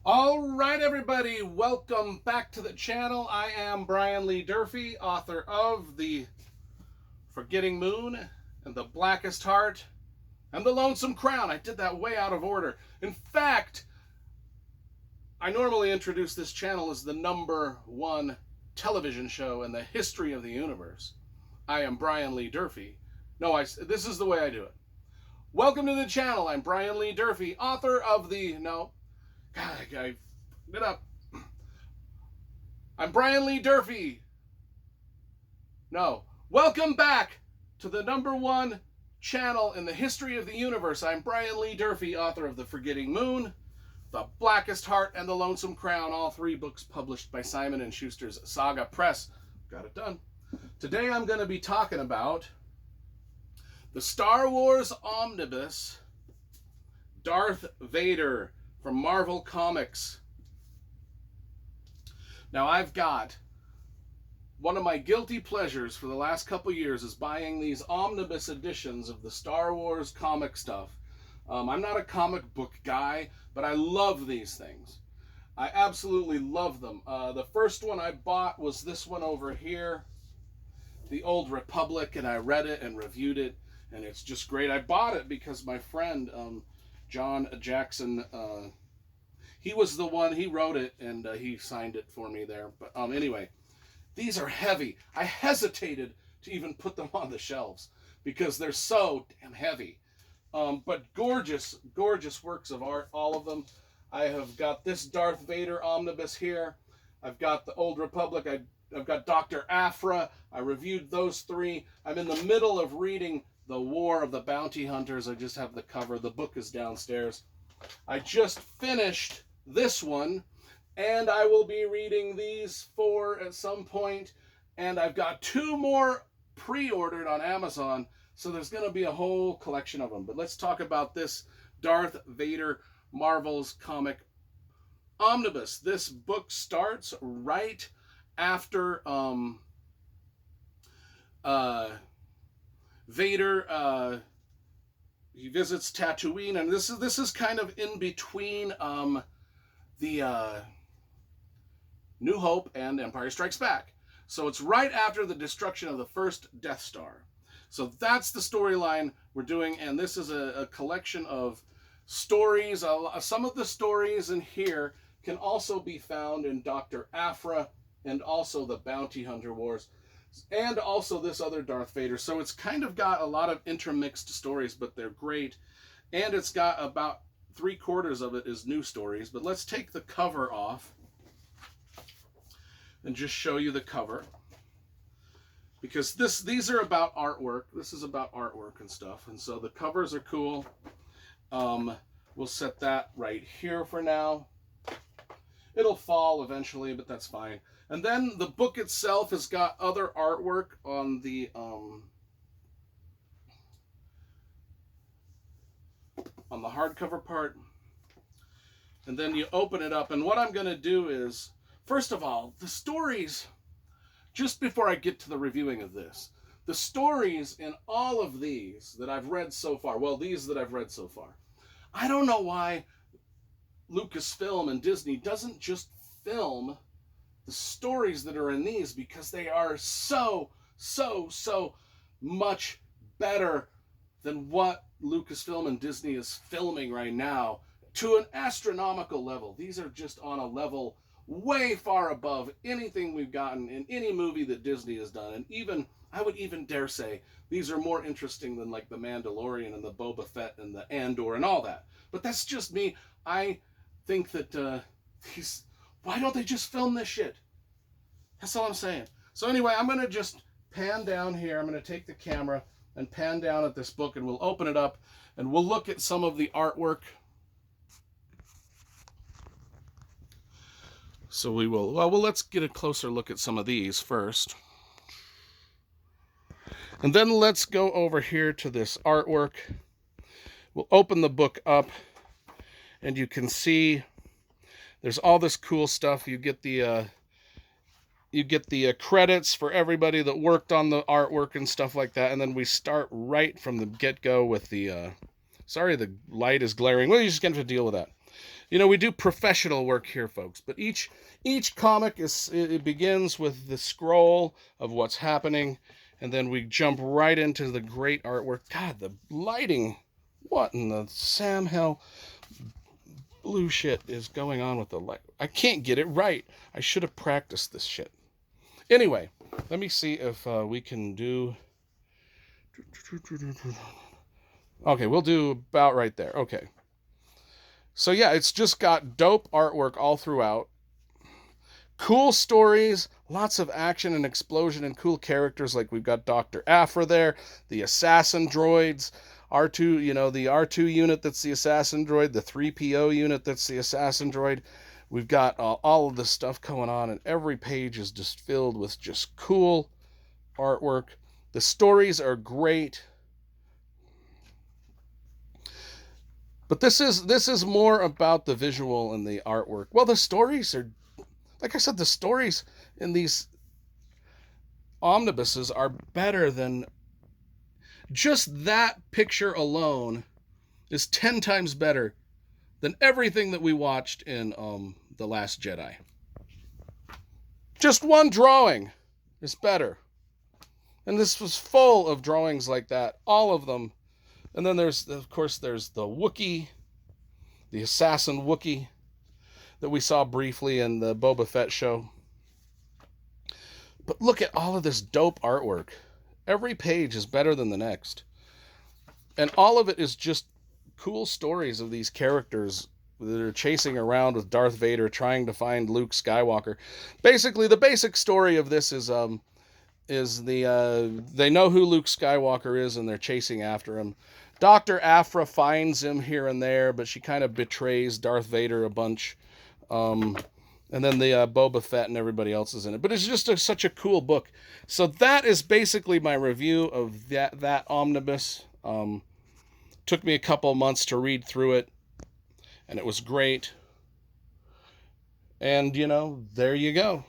All right, everybody, welcome back to the channel. I am Brian Lee Durfee, author of The Forgetting Moon and The Blackest Heart and The Lonesome Crown. I did that way out of order. In fact, I normally introduce this channel as the #1 television show in the history of the universe. I am Brian Lee Durfee. No, this is the way I do it. Welcome to the channel. I'm Brian Lee Durfee, author of Get up. I'm Brian Lee Durfee. Welcome back to the #1 channel in the history of the universe. I'm Brian Lee Durfee, author of The Forgetting Moon, The Blackest Heart, and The Lonesome Crown, all 3 books published by Simon & Schuster's Saga Press. Got it done. Today I'm going to be talking about the Star Wars Omnibus, Darth Vader, from Marvel Comics. Now, I've got one of my guilty pleasures for the last couple years is buying these omnibus editions of the Star Wars comic stuff. I'm not a comic book guy, but I love these things. I absolutely love them. The first one I bought was this one over here, The Old Republic, and I read it and reviewed it, and it's just great. I bought it because my friend, John Jackson, he was the one, he wrote it, and he signed it for me there. But anyway, these are heavy. I hesitated to even put them on the shelves because they're so damn heavy. But gorgeous, gorgeous works of art, all of them. I have got this Darth Vader omnibus here. I've got the Old Republic. I've got Dr. Aphra. I reviewed those 3. I'm in the middle of reading The War of the Bounty Hunters. I just have the cover. The book is downstairs. I just finished this one, and I will be reading these 4 at some point, and I've got 2 more pre-ordered on Amazon, so there's going to be a whole collection of them. But let's talk about this Darth Vader Marvel's comic omnibus. This book starts right after Vader he visits Tatooine, and this is kind of in between the New Hope and Empire Strikes Back. So it's right after the destruction of the first Death Star. So that's the storyline we're doing, and this is a collection of stories. Some of the stories in here can also be found in Dr. Aphra and also the Bounty Hunter Wars, and also this other Darth Vader. So it's kind of got a lot of intermixed stories, but they're great. And it's got about 3/4 of it is new stories. But let's take the cover off and just show you the cover, because these are about artwork. This is about artwork and stuff, and so the covers are cool. We'll set that right here for now. It'll fall eventually, but that's fine. And then the book itself has got other artwork on the hardcover part. And then you open it up, and what I'm going to do is, first of all, the stories, just before I get to the reviewing of this, the stories in all of these that I've read so far, I don't know why Lucasfilm and Disney doesn't just film the stories that are in these, because they are so much better than what Lucasfilm and Disney is filming right now, to an astronomical level. These are just on a level way far above anything we've gotten in any movie that Disney has done. And even, I would even dare say, these are more interesting than like The Mandalorian and the Boba Fett and the Andor and all that. But that's just me. I think that why don't they just film this shit? That's all I'm saying. So anyway, I'm going to just pan down here. I'm going to take the camera and pan down at this book, and we'll open it up, and we'll look at some of the artwork. So we will, well, let's get a closer look at some of these first. And then let's go over here to this artwork. We'll open the book up, and you can see there's all this cool stuff. You get the credits for everybody that worked on the artwork and stuff like that. And then we start right from the get-go with the sorry, the light is glaring. Well, you're just going to have to deal with that. You know, we do professional work here, folks, but each comic it begins with the scroll of what's happening, and then we jump right into the great artwork. God, the lighting. What in the Sam hell blue shit is going on with the light? I can't get it right. I should have practiced this shit. Anyway, let me see if we can do... Okay, we'll do about right there. Okay. So yeah, it's just got dope artwork all throughout. Cool stories, lots of action and explosion and cool characters. Like we've got Dr. Aphra there, the assassin droids, R2, you know, the R2 unit that's the assassin droid, the 3PO unit that's the assassin droid. We've got all of this stuff going on, and every page is just filled with just cool artwork. The stories are great. But this is more about the visual and the artwork. Well, the stories are, like I said, the stories in these omnibuses are better than just that picture alone is 10 times better than everything that we watched in The Last Jedi. Just one drawing is better. And this was full of drawings like that, all of them. And then there's the Wookiee, the assassin Wookiee that we saw briefly in the Boba Fett show. But look at all of this dope artwork. Every page is better than the next. And all of it is just cool stories of these characters that are chasing around with Darth Vader trying to find Luke Skywalker. Basically, the basic story of this is they know who Luke Skywalker is and they're chasing after him. Dr. Aphra finds him here and there, but she kind of betrays Darth Vader a bunch. And then the Boba Fett and everybody else is in it. But it's just such a cool book. So that is basically my review of that omnibus. Took me a couple months to read through it, and it was great. And, you know, there you go.